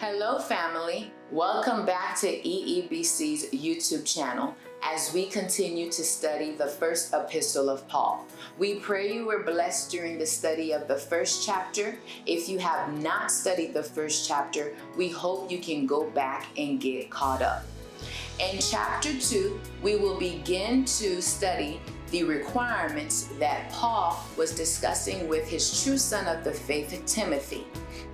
Hello, family. Welcome back to EEBC's YouTube channel as we continue to study the first epistle of Paul. We pray you were blessed during the study of the first chapter. If you have not studied the first chapter, we hope you can go back and get caught up. In chapter 2, we will begin to study the requirements that Paul was discussing with his true son of the faith, Timothy.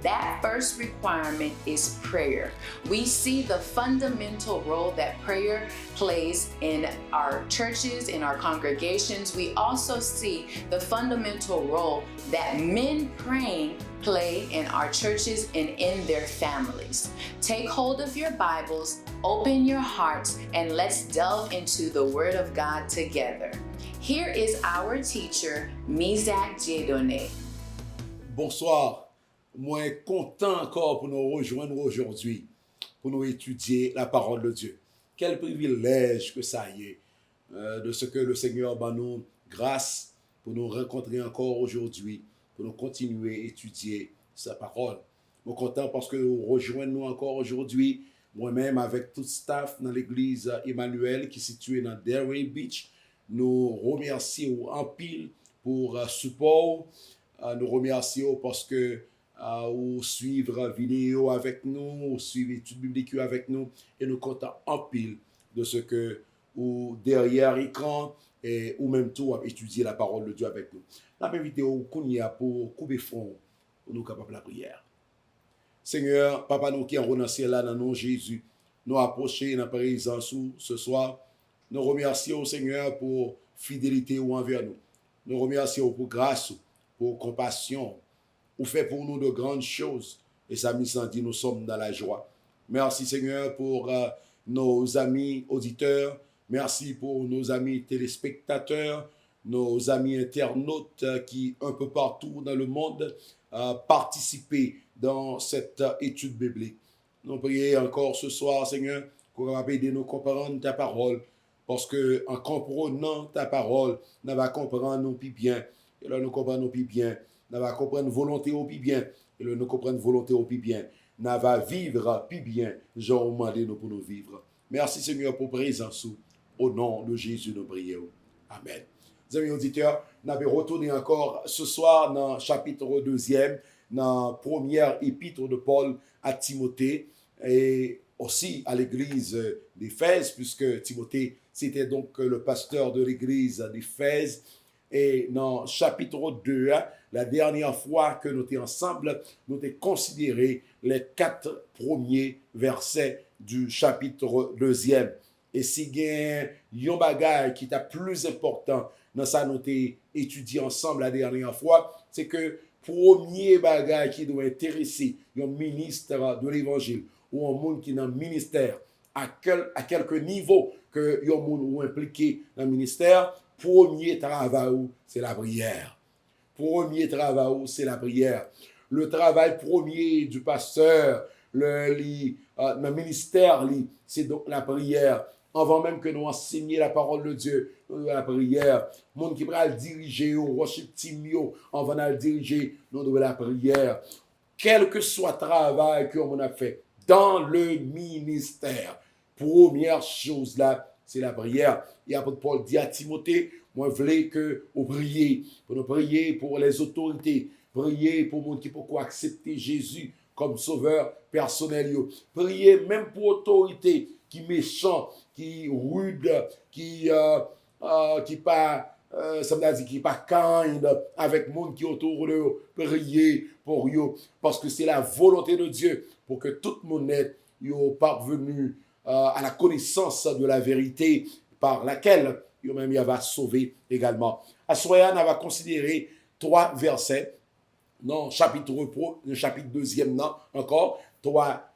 That first requirement is prayer. We see the fundamental role that prayer plays in our churches, in our congregations. We also see the fundamental role that men praying play in our churches and in their families. Take hold of your Bibles, open your hearts, and let's delve into the Word of God together. Here is our teacher, Mizak Dieudonné. Bonsoir. Moi, content encore pour nous rejoindre aujourd'hui, pour nous étudier la parole de Dieu. Quel privilège que ça y est, de ce que le Seigneur va nous grâce pour nous rencontrer encore aujourd'hui, pour nous continuer à étudier sa parole. Je suis content parce que nous rejoignons encore aujourd'hui, moi-même avec tout le staff dans l'église Emmanuel qui est située dans Delray Beach. Nous remercions en pile pour support. Nous remercions parce que ou suivre vidéo avec nous, ou suivre études bibliques avec nous, et nous comptons en pile de ce que, ou derrière l'écran, et ou même tout, à étudier la parole de Dieu avec nous. La même vidéo qu'on y a pour couper front, pour nous capables de la prière. Seigneur, Papa, nous qui en renoncé là dans le nom de Jésus, nous approcher dans la présence ce soir. Nous remercions, Seigneur, pour fidélité envers nous. Nous remercions pour grâce, pour compassion, ou fait pour nous de grandes choses. Et ça nous dit, nous sommes dans la joie. Merci Seigneur pour nos amis auditeurs. Merci pour nos amis téléspectateurs, nos amis internautes qui, un peu partout dans le monde, participent dans cette étude biblique. Nous prions encore ce soir, Seigneur, pour aider nous à comprendre ta parole. Parce qu'en comprenant ta parole, nous allons comprendre nous plus bien. Et là, nous comprenons plus bien. Nous allons comprendre volonté au plus bien. Et là, nous comprenons volonté au plus bien. Nous allons vivre plus bien. Jean demandé nous pour nous vivre. Merci Seigneur pour présence. Au nom de Jésus, nous prions. Amen. Les amis auditeurs, nous allons retourner encore ce soir dans le chapitre 2, dans la première épître de Paul à Timothée et aussi à l'église d'Éphèse, puisque Timothée, c'était donc le pasteur de l'église d'Éphèse. Et dans le chapitre 2, la dernière fois que nous étions ensemble, nous avons considéré les 4 premiers versets du chapitre 2. Et si il y a un bagage qui est plus important dans ça, nous avons étudié ensemble la dernière fois, c'est que premier bagage qui doit intéresser un ministre de l'évangile ou un monde qui est dans le ministère, à quelque niveau que un monde impliqué dans le ministère, premier travail, c'est la prière. Premier travail, c'est la prière. Le travail premier du pasteur, le ministère, c'est donc la prière. Avant même que nous enseignions la parole de Dieu, la prière. Le monde qui va le diriger, au worship team, avant de le diriger, nous devons la prière. Quel que soit le travail que l'on a fait dans le ministère, première chose là, c'est la prière. Et après Paul dit à Timothée, moi je voulais que vous priez, pour nous prier pour les autorités, prier pour les gens qui peuvent accepter Jésus comme sauveur personnel. Prier même pour l'autorité qui est méchant, qui est rude, qui pas ça veut dire qui n'est pas kind avec le monde qui est autour de eux. Prier pour eux, parce que c'est la volonté de Dieu pour que tout le monde est parvenu à la connaissance de la vérité par laquelle il va sauver également. À ce moment-là, on va considérer 3 versets dans le chapitre 2, non, encore.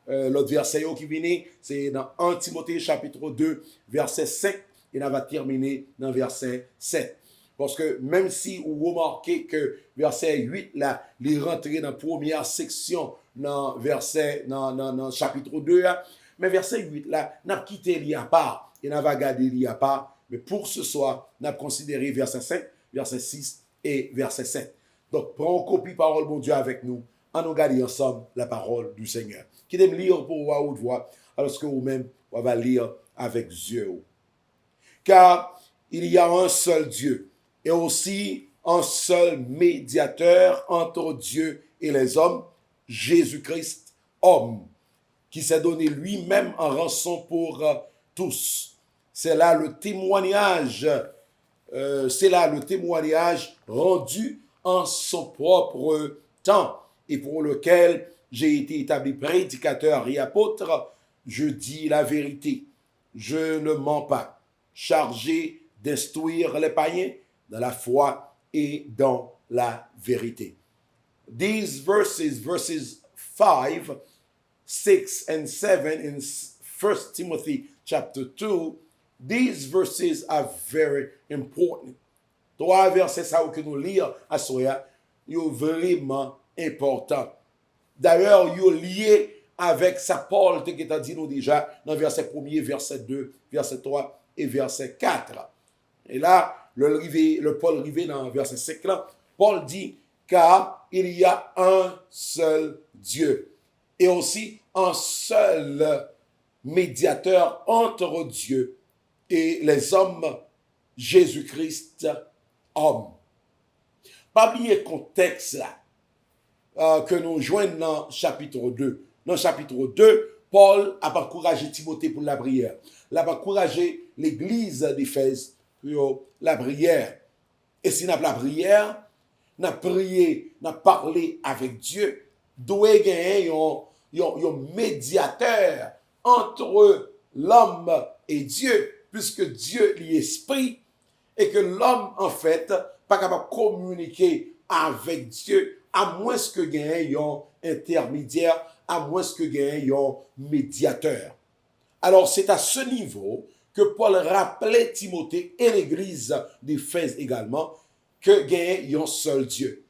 L'autre verset qui vient, c'est dans 1 Timothée chapitre 2, verset 5, et on va terminer dans verset 7. Parce que même si vous remarquez que verset 8, là, il est rentré dans la première section dans le chapitre 2, mais verset 8, là, on a quitté l'y à part, et on va garder l'y à part. Mais pour ce soir, on a considéré verset 5, verset 6 et verset 7. Donc, prends copie parole, mon Dieu, avec nous. en nous garder ensemble la parole du Seigneur. Qui aime lire pour voir ou voir, alors que vous-même, on va lire avec Dieu. Car il y a un seul Dieu et aussi un seul médiateur entre Dieu et les hommes, Jésus-Christ, homme, qui s'est donné lui-même en rançon pour tous. C'est là le témoignage rendu en son propre temps et pour lequel j'ai été établi prédicateur et apôtre. Je dis la vérité, je ne mens pas, chargé d'instruire les païens dans la foi et dans la vérité. These verses 5, 6 and 7 in 1 Timothy chapter 2, these verses are very important. Trois versets ça que nous lisons à soya, sont vraiment importants. D'ailleurs, ils sont liés avec sa Paul qui t'a dit nous déjà dans verset 1er, verset 2, verset 3 et verset 4. Et là, le Paul arrivé dans verset 5 là, Paul dit car il y a un seul Dieu et aussi un seul médiateur entre Dieu et les hommes, Jésus-Christ, homme. Pas oublier le contexte là que nous joignons dans chapitre 2. Dans chapitre 2, Paul a encouragé Timothée pour la prière. Il a encouragé l'église d'Éphèse pour la prière. Et si nous avons la prière, nous avons prié, nous avons parlé avec Dieu, doit gagner un médiateur entre l'homme et Dieu, puisque Dieu est esprit et que l'homme, en fait, pas capable de communiquer avec Dieu à moins que gagne un intermédiaire, à moins que gagne un médiateur. Alors, c'est à ce niveau que Paul rappelait Timothée et l'église d'Éphèse également que gagne un seul Dieu.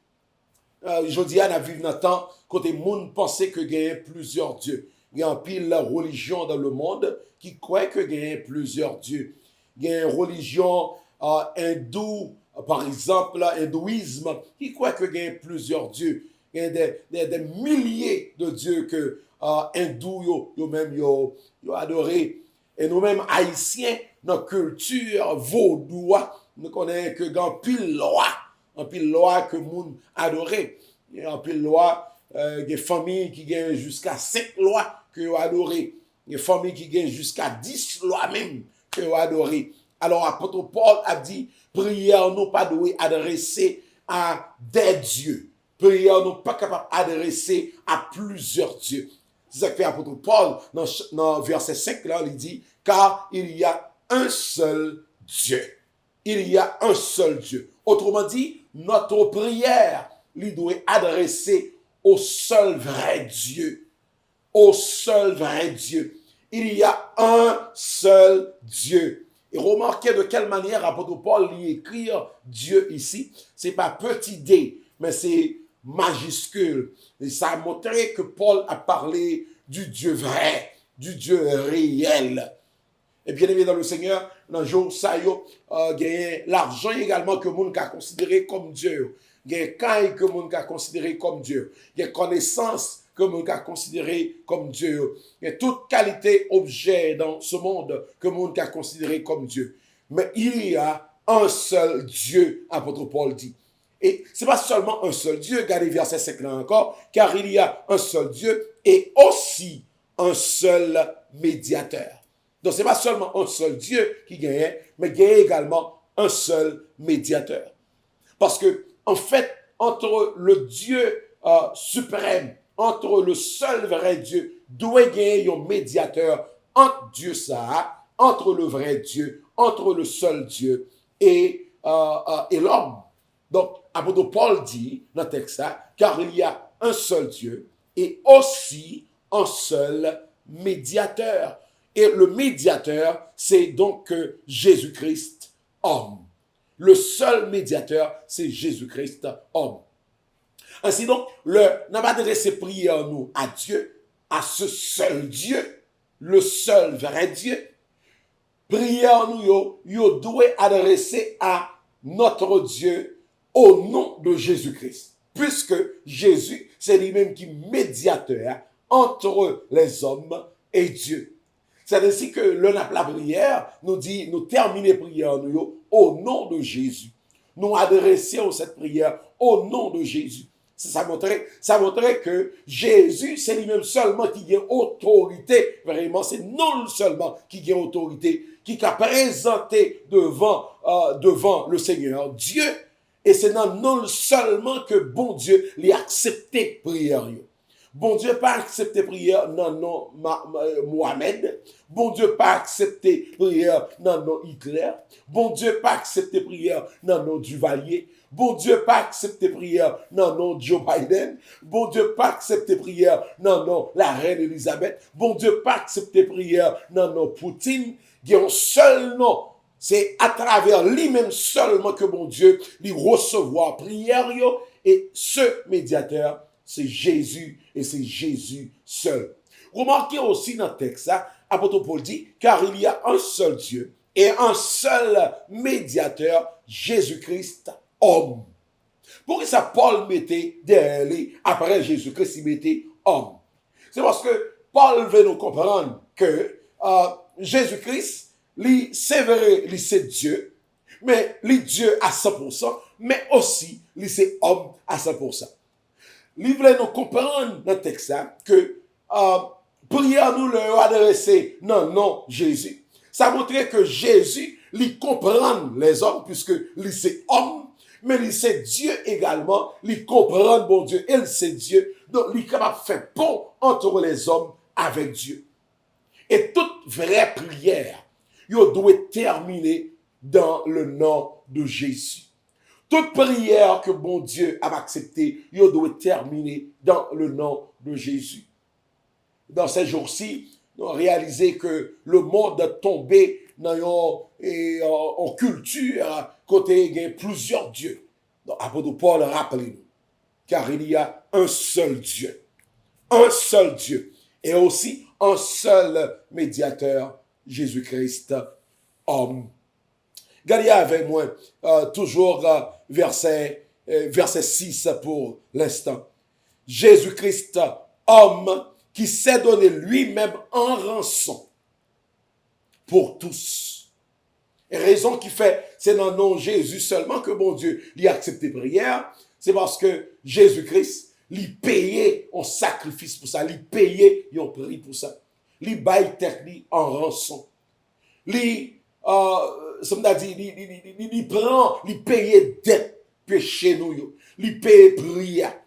Je dis à la vie dans le temps, quand les gens pensaient que gagne plusieurs dieux. Il y a un pile de religion dans le monde qui croit que gagne plusieurs dieux. Il y a une religion hindoue, par exemple, l'hindouisme, qui croit que gagne plusieurs dieux. Il y a des milliers de dieux que hindous yo adoré. Et nous-mêmes, haïtiens, notre culture vaudois, nous connaissons que dans pile loi que nous adorons. Il y a un pile loi, des familles qui gagnent jusqu'à 5 lois que vous adorez. Des familles qui gagnent jusqu'à 10 lois même que vous adorez. Alors, apôtre Paul a dit, prière nous pas doit adresser à des dieux. Prière nous pas capable d'adresser à plusieurs dieux. C'est ça que fait apôtre Paul dans verset 5 là, il dit, car il y a un seul Dieu. Il y a un seul Dieu. Autrement dit, notre prière, lui doit adresser au seul vrai Dieu. Au seul vrai Dieu. Il y a un seul Dieu. Et remarquez de quelle manière apôtre Paul lui écrit Dieu ici. C'est pas petit d, mais c'est majuscule. Et ça a montré que Paul a parlé du Dieu vrai, du Dieu réel. Et bien aimé dans le Seigneur, dans le jour ça gagné l'argent également que monde a considéré comme Dieu. Il y a caille que monde a considéré comme Dieu. Il y a connaissance que monde a considéré comme Dieu. Il y a toute qualité objet dans ce monde que monde a considéré comme Dieu. Mais il y a un seul Dieu, apôtre Paul dit. Et c'est pas seulement un seul Dieu, regardez verset 5 là encore, car il y a un seul Dieu et aussi un seul médiateur. Donc c'est pas seulement un seul Dieu qui gagne, mais gagne également un seul médiateur. Parce que, en fait, entre le Dieu suprême, entre le seul vrai Dieu, doit gagner un médiateur entre Dieu ça, entre le vrai Dieu, entre le seul Dieu et l'homme. Donc, apôtre Paul dit dans le texte ça, car il y a un seul Dieu et aussi un seul médiateur. Et le médiateur, c'est donc Jésus-Christ, homme. Le seul médiateur, c'est Jésus-Christ, homme. Ainsi donc, n'a pas adressé prière nous à Dieu, à ce seul Dieu, le seul vrai Dieu. Prière nous, doit adresser à notre Dieu au nom de Jésus-Christ. puisque Jésus, c'est lui-même qui est médiateur entre les hommes et Dieu. C'est ainsi que la prière nous dit, nous terminer la prière nous, au nom de Jésus. Nous adressons cette prière au nom de Jésus. Ça montrait que Jésus, c'est lui-même seulement qui a autorité. Vraiment, c'est non seulement qui a autorité, qui a présenté devant le Seigneur Dieu. Et c'est non seulement que bon Dieu l'a accepté prière. Bon Dieu pas accepté prière non Mohamed. Bon Dieu pas accepté prière non Hitler. Bon Dieu pas accepté prière non Duvalier. Bon Dieu pas accepté prière non Joe Biden. Bon Dieu pas accepté prière non la reine Elisabeth. Bon Dieu pas accepté prière non Poutine. Il y a un seul nom. C'est à travers lui-même seulement que bon Dieu lui recevoir prière et ce médiateur, c'est Jésus et c'est Jésus seul. Remarquez aussi dans le texte, apôtre Paul dit, car il y a un seul Dieu et un seul médiateur, Jésus-Christ, homme. Pourquoi ça Paul mettait derrière lui, après Jésus-Christ, il mettait homme? C'est parce que Paul veut nous comprendre que Jésus-Christ, c'est vrai, c'est Dieu, mais Dieu à 100%, mais aussi, c'est homme à 100%. Il voulait nous comprendre dans le texte que prière nous leur adresser non Jésus. Ça montrait que Jésus lui comprend les hommes puisque lui c'est homme, mais lui c'est Dieu également, lui comprend bon Dieu, il c'est Dieu, donc lui capable de faire pont entre les hommes avec Dieu. Et toute vraie prière, il doit terminer dans le nom de Jésus. Toute prière que bon Dieu a acceptée, il doit terminer dans le nom de Jésus. Dans ces jours-ci, nous avons réalisé que le monde est tombé en culture, côté il y a plusieurs dieux. Donc, apôtre Paul rappelle-nous, car il y a un seul Dieu, et aussi un seul médiateur, Jésus-Christ, homme. Regardez avec moi, toujours verset 6 pour l'instant. Jésus-Christ, homme, qui s'est donné lui-même en rançon pour tous. Et raison qui fait, c'est dans le nom de Jésus seulement que bon Dieu lui a accepté prière, c'est parce que Jésus-Christ lui payait en sacrifice pour ça, lui payait un prix pour ça. Lui baille tête en rançon. Lui ça m'a dit, il prend, il paye dette péché nous, il paye prière.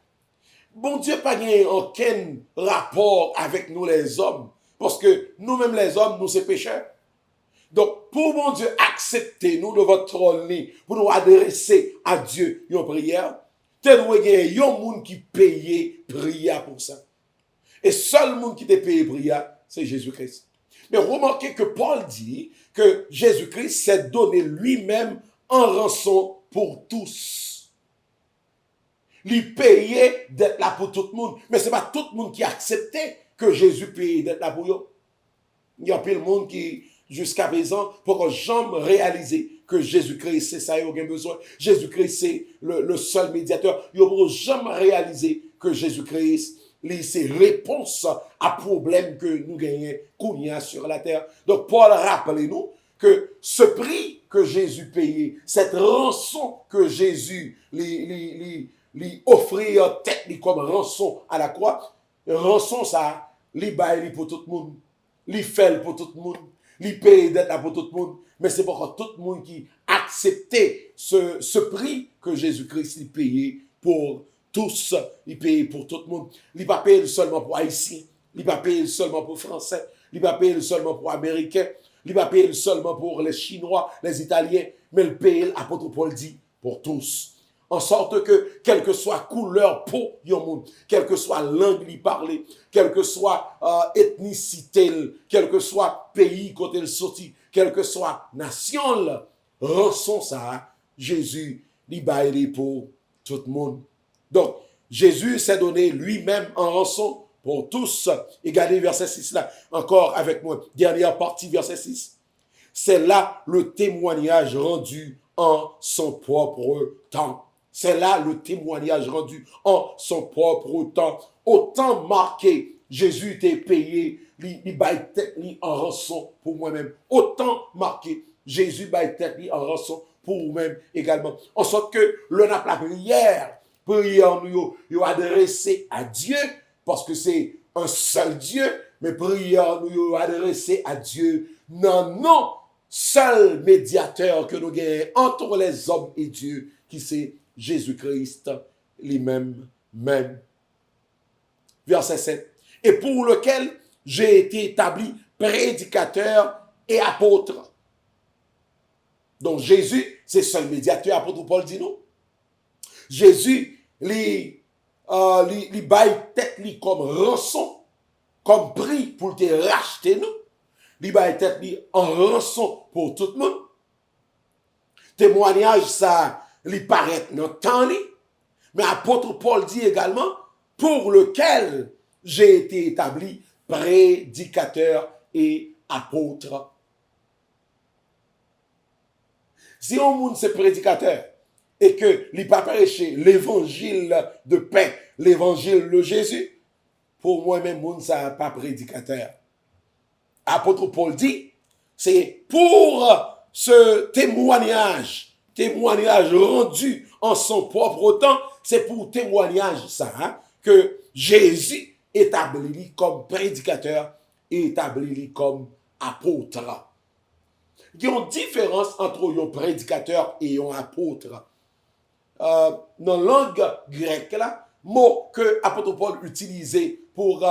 Bon Dieu pas aucun rapport avec nous les hommes, parce que nous-mêmes les hommes, nous c'est pécheurs. Donc, pour bon Dieu accepter nous de votre trône, pour nous adresser à Dieu une prière, tel ou il y a un monde qui paye prière pour ça. Et seul monde qui te paye prière, c'est Jésus-Christ. Mais remarquez que Paul dit que Jésus-Christ s'est donné lui-même en rançon pour tous. Il payait d'être là pour tout le monde. Mais ce n'est pas tout le monde qui acceptait que Jésus payait d'être là pour eux. Il y a plein de monde qui, jusqu'à présent, pour jamais réaliser que Jésus-Christ, c'est ça, il n'y a aucun besoin. Jésus-Christ, c'est le seul médiateur. Il n'y a jamais réalisé que Jésus-Christ, c'est réponse à problème que nous gagnons sur la terre. Donc, Paul rappelez-nous que ce prix que Jésus payait, cette rançon que Jésus lui offrit en tête comme rançon à la croix, rançon ça, lui baille pour tout le monde, lui fait pour tout le monde, lui paye d'être là pour tout le monde, mais c'est pour tout le monde qui acceptait ce prix que Jésus-Christ lui payait pour tous, il paye pour tout le monde. Il ne pas payer seulement pour Haïtiens, il ne pas payer seulement pour Français, il ne pas payer seulement pour Américains, il ne pas payer seulement pour les Chinois, les Italiens, mais il paye, l'apôtre Paul dit, pour tous. En sorte que, quelle que soit couleur, peau, quelle que soit langue il parle, quelle que soit ethnicité, quel que soit pays côté il sorti, quelle que soit nation, rançon ça, Jésus, il baille pour tout le monde. Donc, Jésus s'est donné lui-même en rançon pour tous. Et regardez verset 6 là, encore avec moi, dernière partie, verset 6. C'est là le témoignage rendu en son propre temps. C'est là le témoignage rendu en son propre temps. Autant marqué, Jésus était payé, il baille tête en rançon pour moi-même. Autant marqué, Jésus baille tête en rançon pour vous-même également. En sorte que l'on a la prière nous adressée à Dieu, parce que c'est un seul Dieu, mais prière nous adressée à Dieu. Non, seul médiateur que nous gagnons entre les hommes et Dieu, qui c'est Jésus-Christ lui-même. Même. Verset 7. Et pour lequel j'ai été établi prédicateur et apôtre. Donc Jésus, c'est seul médiateur, apôtre Paul dit nous. Jésus, il baille tête comme rançon, comme prix pour te racheter nous. Il baille tête en rançon pour tout le monde. Témoignage, ça, il paraît dans le temps, mais apôtre Paul dit également, pour lequel j'ai été établi prédicateur et apôtre. Si on monde c'est prédicateur et que il pas prêché l'évangile de paix, l'évangile de Jésus, pour moi-même monde ça pas prédicateur. Apôtre Paul dit, c'est pour ce témoignage rendu en son propre temps, c'est pour témoignage ça que Jésus établit comme prédicateur et établit comme apôtre. Il y a une différence entre un prédicateur et un apôtre. Dans la langue grecque, là, mot que l'apôtre Paul utilisait pour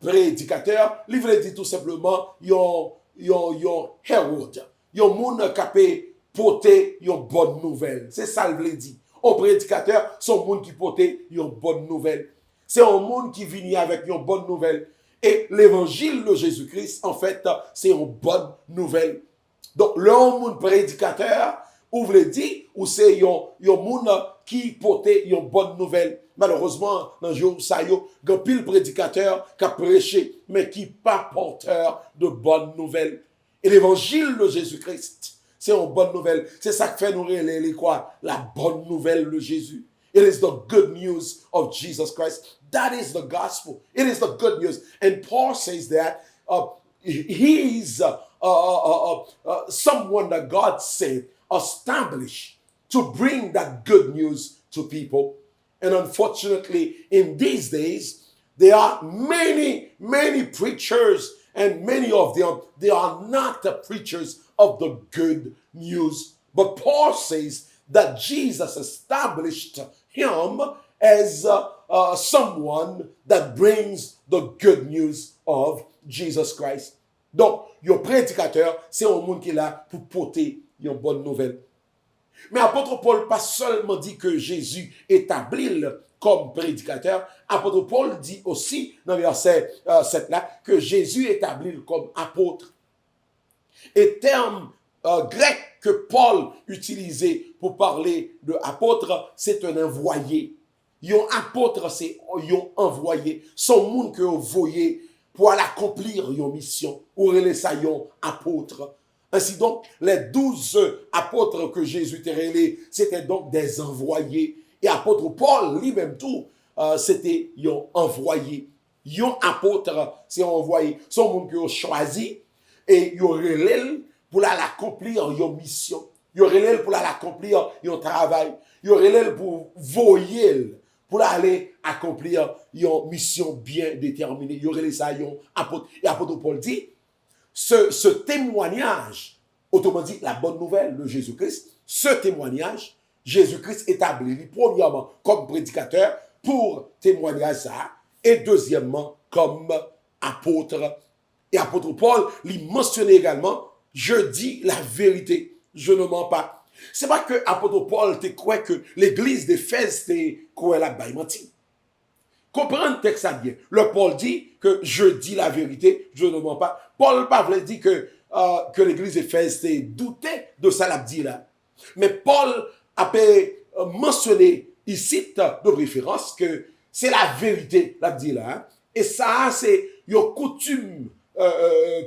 prédicateur, il veut dire tout simplement yon herald, yon moun qui peut porter une bonne nouvelle. C'est ça le veut dire. Un prédicateur, c'est un monde qui porte une bonne nouvelle. C'est un monde qui vient avec une bonne nouvelle. Et l'évangile de Jésus-Christ, en fait, c'est une bonne nouvelle. Donc, le monde prédicateur, ou veut dire, ou c'est un monde qui porte une bonne nouvelle. Malheureusement, dans le jour ça y a pile prédicateur qui a prêché, mais qui n'est pas porteur de bonnes nouvelles. Et l'évangile de Jésus-Christ, c'est une bonne nouvelle. C'est ça qui fait nous les quoi? La bonne nouvelle de Jésus. It is the good news of Jesus Christ. That is the gospel. It is the good news. And Paul says that he is someone that God said established to bring that good news to people. And unfortunately, in these days, there are many preachers, and many of them, they are not the preachers of the good news. But Paul says that Jesus established him as someone that brings the good news of Jesus Christ. Donc, le prédicateur, c'est un monde qui est là pour porter une bonne nouvelle. Mais apôtre Paul pas seulement dit que Jésus établit comme prédicateur, apôtre Paul dit aussi dans le verset 7 là que Jésus établit comme apôtre. Et terme grec que Paul utilisait pour parler de apôtre, c'est un envoyé. Un apôtre, c'est un envoyé. Son monde que vous voyez pour aller accomplir une mission, ou relais ça un apôtre. Ainsi donc, les 12 apôtres que Jésus t'a relé, c'était donc des envoyés. Et apôtre Paul, lui-même tout, c'était un envoyé. Un apôtre, c'est un envoyé. Son monde que choisi et il relève pour aller accomplir une mission. Il relève pour aller accomplir un travail. Il relève pour voyer pour aller accomplir une mission bien déterminée. Il relève ça un apôtre. Et apôtre Paul dit, ce témoignage, autrement dit la bonne nouvelle de Jésus-Christ, ce témoignage, Jésus-Christ établit premièrement comme prédicateur pour témoigner ça, et deuxièmement comme apôtre. Et apôtre Paul lui mentionnait également, je dis la vérité, je ne mens pas. C'est pas que apôtre Paul te croit que l'église d'Éphèse te croit la baille menti. Comprenez le texte ça bien. Le Paul dit que je dis la vérité, je ne mens pas. Paul pas voulait dire que l'église d'Éphèse te doutait de ça l'a dit là. Mais Paul a mentionné ici de référence que c'est la vérité l'a dit là. Hein? Et ça c'est une coutume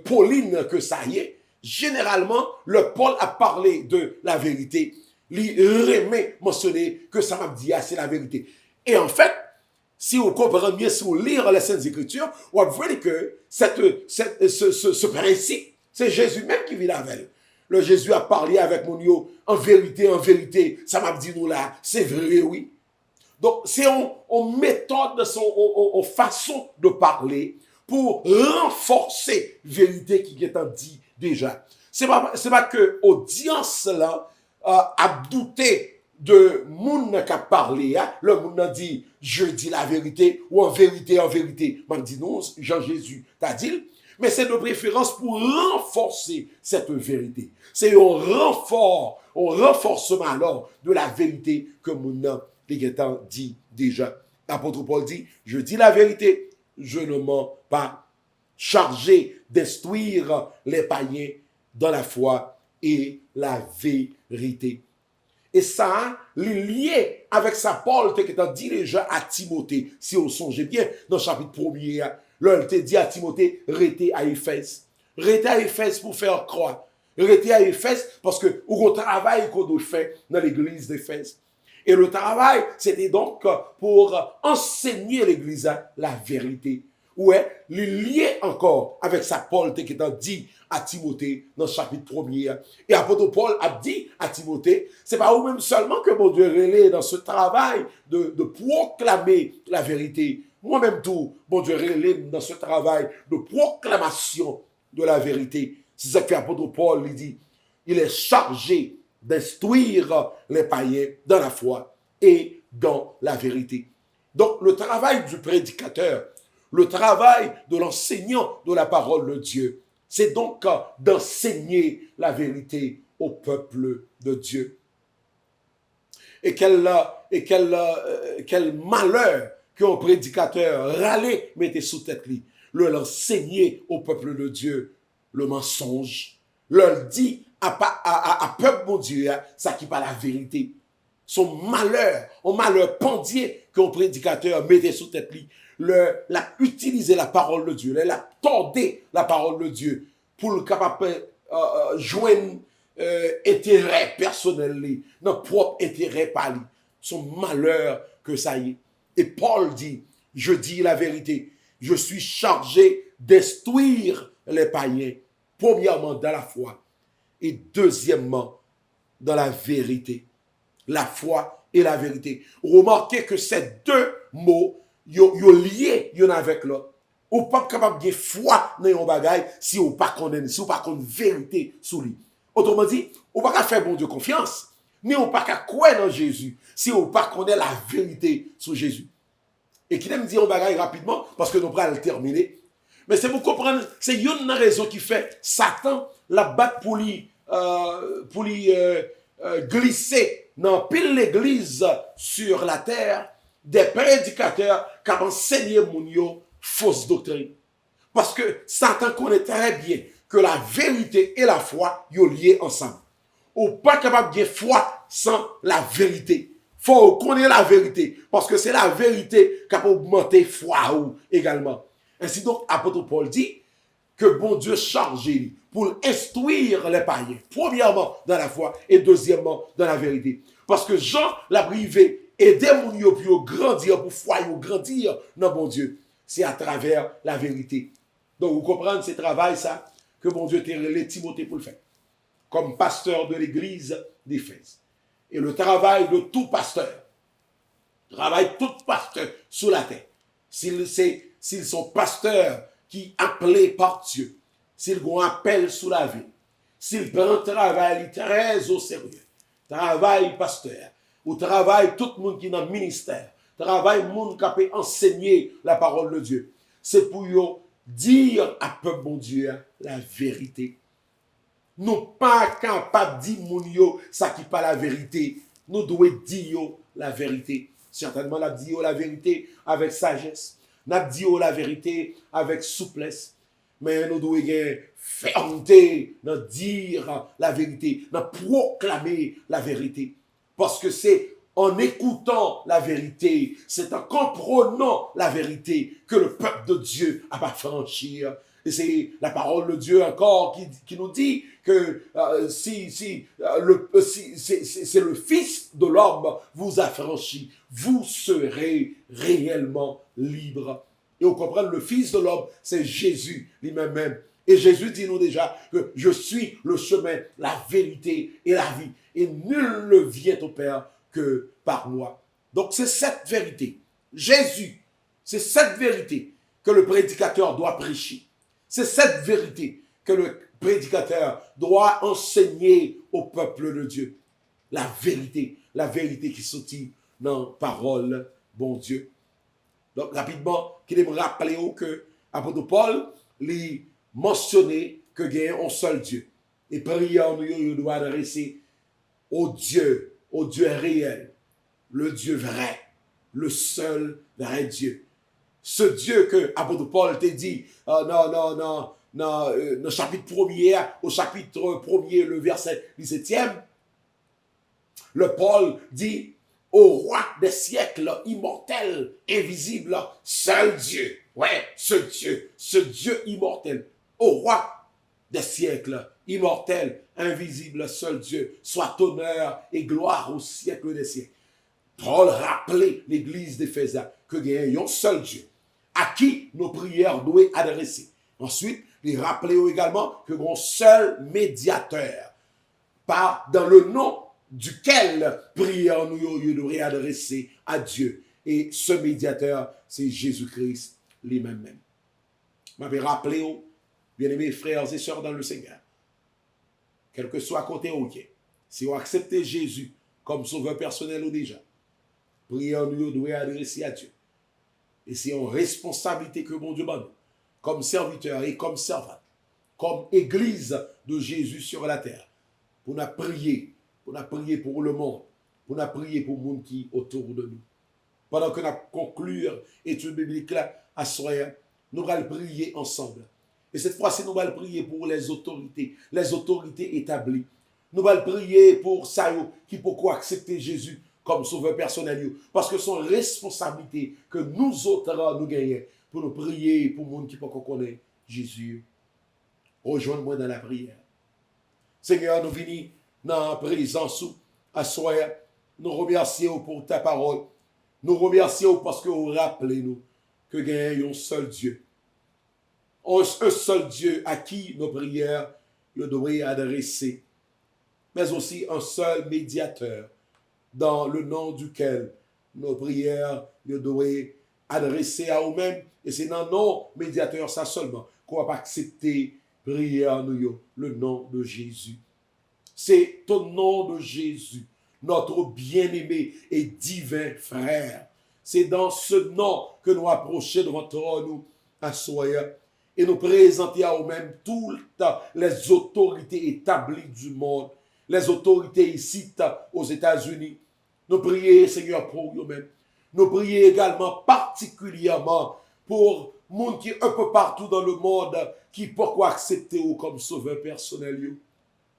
pauline que ça y est. Généralement, le Paul a parlé de la vérité. il remet mentionner que ça m'a dit, c'est la vérité. Et en fait, si on comprend bien, si on lit les Saintes Écritures, on va voir que ce principe, c'est Jésus même qui vit avec. Le Jésus a parlé avec mon yo, en vérité, ça m'a dit nous là, c'est vrai, oui. Donc, c'est une méthode, une façon de parler pour renforcer la vérité qui est dit déjà. C'est pas que l'audience là a douté de moun qui a parlé. Hein? Le moun a dit, je dis la vérité, ou en vérité. Man dit non, Jean-Jésus t'a dit. Mais c'est de préférence pour renforcer cette vérité. C'est un renforcement alors de la vérité que moun a dit déjà. L'apôtre Paul dit, je dis la vérité, je ne mens pas, chargé d'instruire les païens dans la foi et la vérité. Et ça, lié avec ça, Paul qui est dit déjà à Timothée, si on songe bien, dans le chapitre 1er, là, il te dit à Timothée, restez à Éphèse. Restez à Éphèse pour faire croire. Restez à Éphèse parce que au travail qu'on doit faire dans l'église d'Éphèse. Et le travail, c'était donc pour enseigner l'église la vérité. Ouais, lié encore avec ça, Paul qui est dit à Timothée dans le chapitre 1er. Et apôtre Paul a dit à Timothée, c'est pas vous-même seulement que mon Dieu relève dans ce travail de proclamer la vérité. Moi-même tout, mon Dieu relève dans ce travail de proclamation de la vérité. C'est ça que l'apôtre Paul lui dit. Il est chargé d'instruire les païens dans la foi et dans la vérité. Donc le travail du prédicateur, le travail de l'enseignant de la parole de Dieu, c'est donc d'enseigner la vérité au peuple de Dieu. Et quel malheur qu'un prédicateur râlé mettait sous tête lui, l'enseigner au peuple de Dieu le mensonge, leur dit à peuple mon Dieu, ça qui pas la vérité. Son malheur, un malheur pendier qu'un prédicateur mettait sous tête lui, l'a utilisé la parole de Dieu, l'a tordé la parole de Dieu pour le capable joindre intérêt personnel, notre propre intérêt par lui. Son malheur que ça y est. Et Paul dit, je dis la vérité, je suis chargé d'instruire les païens, premièrement dans la foi et deuxièmement dans la vérité. La foi et la vérité. Remarquez que ces deux mots yo lié yon avec l'autre. Ou pas capable de foi dans yon bagay si ou pas connaît, si ou pas connaît vérité sous lui. Autrement dit, ou pas faire bon Dieu confiance, ni ou pas croire dans Jésus si ou pas connaît la vérité sur Jésus. Et qui aime dire un bagay rapidement parce que nous pourrons le terminer. Mais c'est pour comprendre, c'est une raison qui fait Satan la battre pour lui glisser dans pile l'église sur la terre des prédicateurs qui ont enseigné mon yo fausse doctrine. Parce que Satan connaît très bien que la vérité et la foi sont liées ensemble. Ou pas capable de foi sans la vérité. Faut connaître la vérité parce que c'est la vérité qui peut augmenter foi ou également. Ainsi donc, apôtre Paul dit que bon Dieu chargé pour instruire les païens, premièrement dans la foi et deuxièmement dans la vérité. Parce que Jean l'a privé, aider mon yo pour grandir, pour foi, pour grandir dans bon Dieu. C'est à travers la vérité. Donc vous comprenez ce travail ça, que bon Dieu t'a relé Timothée pour le faire. Comme pasteur de l'église d'Éphèse. Et le travail de tout pasteur, sous la terre, s'ils sont pasteurs qui appelés par Dieu, s'ils ont un appel sous la vie, s'ils prennent un travail très au sérieux, travail pasteur, ou travail tout le monde qui est dans le ministère, travail le monde qui peut enseigner la parole de Dieu, c'est pour dire à peuple bon Dieu la vérité. Nous pas capables de dire mon yo ça qui pas la vérité. Nous devons dire la vérité. Certainement, nous dire la vérité avec sagesse. Nous dire la vérité avec souplesse. Mais nous devons fermeté de dire la vérité, de proclamer la vérité. Parce que c'est en écoutant la vérité, c'est en comprenant la vérité que le peuple de Dieu a pas franchir Et c'est la parole de Dieu encore qui nous dit que c'est le Fils de l'homme vous affranchit, vous serez réellement libre. Et on comprend, le Fils de l'homme, c'est Jésus lui-même. Et Jésus dit nous déjà que je suis le chemin, la vérité et la vie. Et nul ne vient au Père que par moi. Donc c'est cette vérité. Jésus, c'est cette vérité que le prédicateur doit prêcher. C'est cette vérité que le prédicateur doit enseigner au peuple de Dieu. La vérité qui sortit dans la parole, bon Dieu. Donc rapidement, qu'il me rappeler que l'apôtre Paul lui mentionné que il y a un seul Dieu. Et prière nous doit adresser au Dieu réel, le Dieu vrai, le seul vrai Dieu. Ce Dieu que l'apôtre Paul t'a dit dans le chapitre 1er, au chapitre 1er, le verset 17e, le Paul dit au roi des siècles, immortel, invisible, seul Dieu. Ouais, ce Dieu immortel, au roi des siècles, immortel, invisible, seul Dieu, soit honneur et gloire au siècle des siècles. Paul rappelait l'église d'Éphésiens que il y a un seul Dieu à qui nos prières doivent adresser. Ensuite, il rappelait également que un seul médiateur, dans le nom duquel prière nous devrions adresser à Dieu. Et ce médiateur, c'est Jésus-Christ lui-même. Je vais rappeler, bien-aimés frères et sœurs dans le Seigneur, quel que soit côté où il est, si vous acceptez Jésus comme sauveur personnel ou déjà, prière nous devrions adresser à Dieu. Et c'est une responsabilité que mon Dieu m'a donné, comme serviteur et comme servant, comme église de Jésus sur la terre, pour nous prier pour le monde, pour nous prier pour le monde qui est autour de nous. Pendant que nous conclure l'étude biblique là, à soir, nous allons prier ensemble. Et cette fois-ci, nous allons prier pour les autorités établies. Nous allons prier pour ça qui pourquoi accepter Jésus comme sauveur personnel. Parce que c'est une responsabilité que nous autres nous gagnons pour nous prier pour le monde qui peut connaître Jésus. Rejoins-moi dans la prière. Seigneur, nous venons dans la présence à soi. Nous remercions pour ta parole. Nous remercions parce que vous rappelez nous que nous avons un seul Dieu. Un seul Dieu à qui nos prières devraient adresser. Mais aussi un seul médiateur dans le nom duquel nos prières devraient adresser à nous-mêmes. Et c'est dans nos médiateurs ça seulement qu'on va accepter prière nous, le nom de Jésus. C'est au nom de Jésus, notre bien-aimé et divin frère. C'est dans ce nom que nous approchons devant nous à soi et nous présenter à nous-mêmes toutes les autorités établies du monde, les autorités ici aux États-Unis. Nous prions, Seigneur, pour nous-mêmes. Nous prions également particulièrement pour les gens qui un peu partout dans le monde qui pourquoi accepter comme sauveur personnel.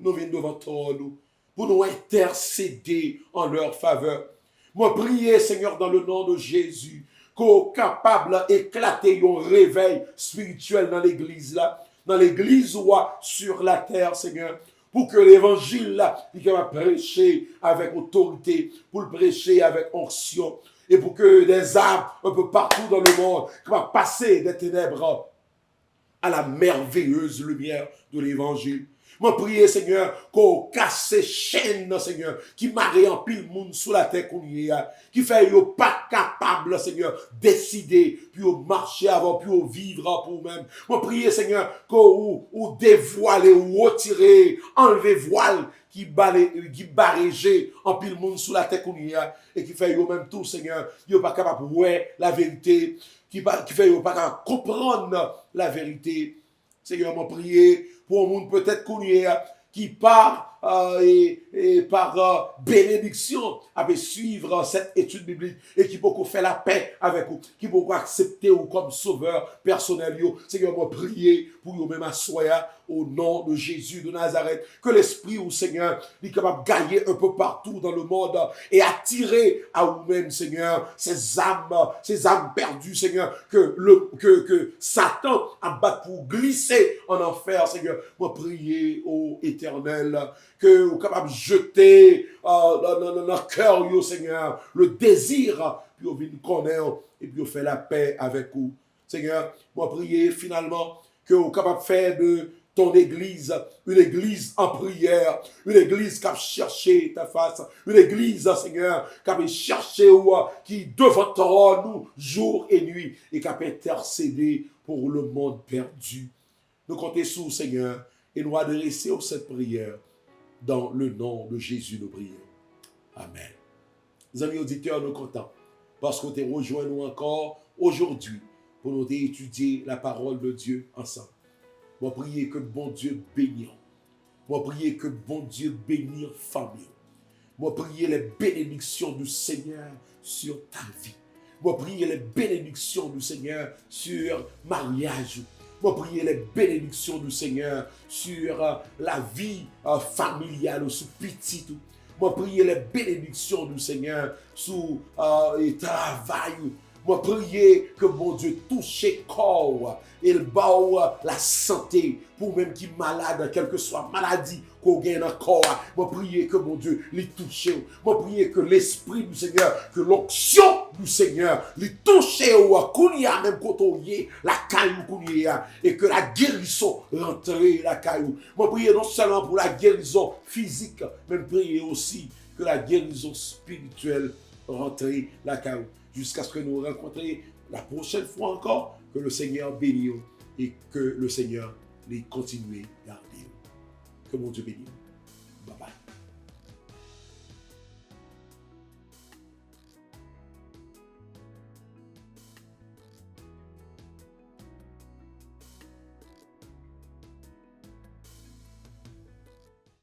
Nous venons devant nous pour nous intercéder en leur faveur. Moi, prier, Seigneur, dans le nom de Jésus, qu'on est capable d'éclater un réveil spirituel dans l'église là, dans l'église sur la terre, Seigneur, pour que l'évangile là, il va prêcher avec autorité, pour le prêcher avec onction, et pour que des âmes un peu partout dans le monde va passer des ténèbres à la merveilleuse lumière de l'évangile. Moi, prier, Seigneur, qu'on casse ces chaînes, Seigneur, qui marient en pile monde sous la terre qu'on y a, qui fait yo pas capable, Seigneur, décider, puis au marcher avant, puis au vivre pour vous-même. Moi, prier, Seigneur, qu'on ou dévoiler, ou retirer, enlever voile, qui barréger en pile monde sous la terre qu'on y a, et qui fait yo même tout, Seigneur, yo pas capable de voir la vérité, qui fait yo pas capable de comprendre la vérité. Seigneur, moi, prier pour un monde peut-être connu qui par bénédiction avait suivre cette étude biblique et qui peut faire la paix avec vous, qui peut accepter vous comme sauveur personnel. Seigneur, moi prier pour vous même à soi au nom de Jésus de Nazareth. Que l'Esprit, au Seigneur, est capable de gagner un peu partout dans le monde et attirer à vous-même, Seigneur, ces âmes perdues, Seigneur, que Satan a battu pour glisser en enfer, Seigneur. Moi, prier au Éternel, que vous capable de jeter dans le cœur, Seigneur, le désir, puis vous venez connaître et puis vous fait la paix avec vous. Seigneur, moi prier finalement que vous capable de faire de ton église une église en prière, une église qui a cherché ta face, une église, Seigneur, qui a cherché qui devant nous jour et nuit et qui a intercédé pour le monde perdu. Nous comptons sur Seigneur et nous adresser cette prière dans le nom de Jésus nous prions. Amen. Les amis auditeurs, nous comptons parce qu'on t'a rejoint nous encore aujourd'hui pour nous étudier la parole de Dieu ensemble. Moi, prier que bon Dieu bénisse. Moi, prier que bon Dieu bénisse famille. Moi, prier les bénédictions du Seigneur sur ta vie. Moi, prier les bénédictions du Seigneur sur mariage. Moi, prier les bénédictions du Seigneur sur la vie familiale, sur petit. Moi, prier les bénédictions du Seigneur sur le travail. Moi, prier que mon Dieu touche le corps et le bas la santé pour même qui est malade, quelle que soit maladie qu'on gagne dans le corps. Moi, prier que mon Dieu les touche. Moi, prier que l'Esprit du Seigneur, que l'onction du Seigneur les touche kounia même quand on y est, la caillou kounia et que la guérison rentre la caillou. Moi, prier non seulement pour la guérison physique, mais prier aussi que la guérison spirituelle rentre la caillou. Jusqu'à ce que nous rencontrions la prochaine fois encore, que le Seigneur bénisse et que le Seigneur les continue à garder. Que mon Dieu bénisse.